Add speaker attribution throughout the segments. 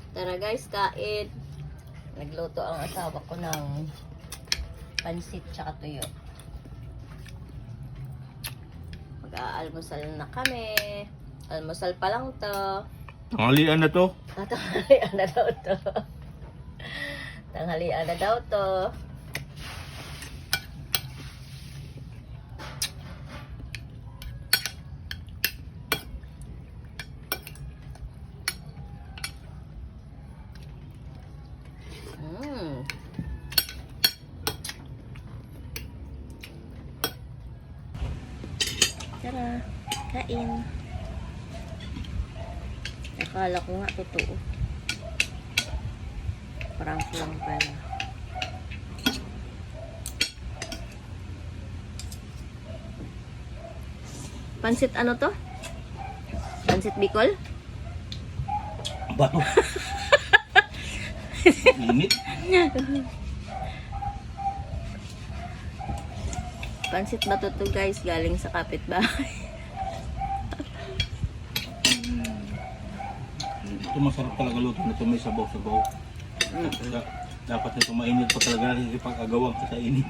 Speaker 1: Tara guys, kain. Nagluto ang asawa ko ng pansit tsaka tuyo. Mag-aalmusal na kami. Almusal pa lang to.
Speaker 2: Tanghalian na to.
Speaker 1: Tanghalian na daw to. Tanghalian na daw to. Tara, kain. Akala ko nga totoo. Prank lang pala. Pansit ano to? Pansit Bicol?
Speaker 2: Bato. Init.
Speaker 1: Pansit ba to guys? Galing sa kapitbahay.
Speaker 2: Ito masarap talaga luto na ito, may sabaw-sabaw. Dapat ito mainit pa talaga natin ipag-agawang sa init.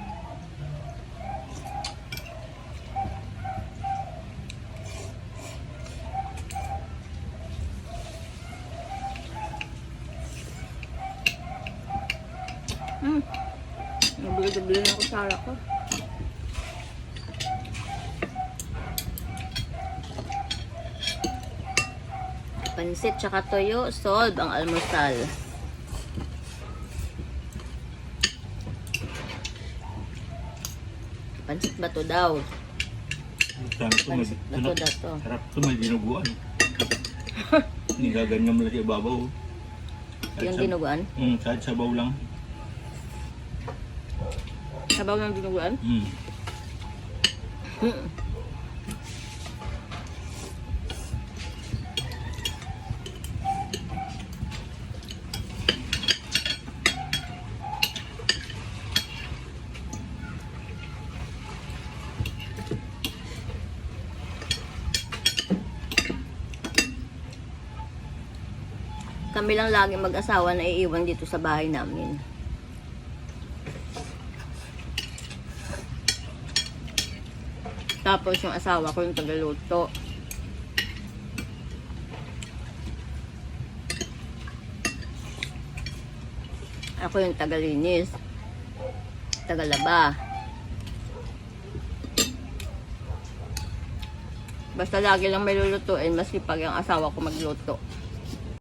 Speaker 1: Nabili-bili na kutsara ko. Pansit tsaka toyo, solve ang almusal. Pansit ba to daw? Pansit ba to dato?
Speaker 2: Harap ito, may dinuguan. Nigaganyan mo lang sa ibabaw.
Speaker 1: Yung dinuguan?
Speaker 2: Kahit sabaw lang.
Speaker 1: Sabaw ng dinuguan? Kami lang lagi mag-asawa na iiwan dito sa bahay namin. Tapos yung asawa ko yung tagaluto. Ako yung tagalinis. Tagalaba. Basta lagi lang may lulutuin maski pag yung asawa ko magluto.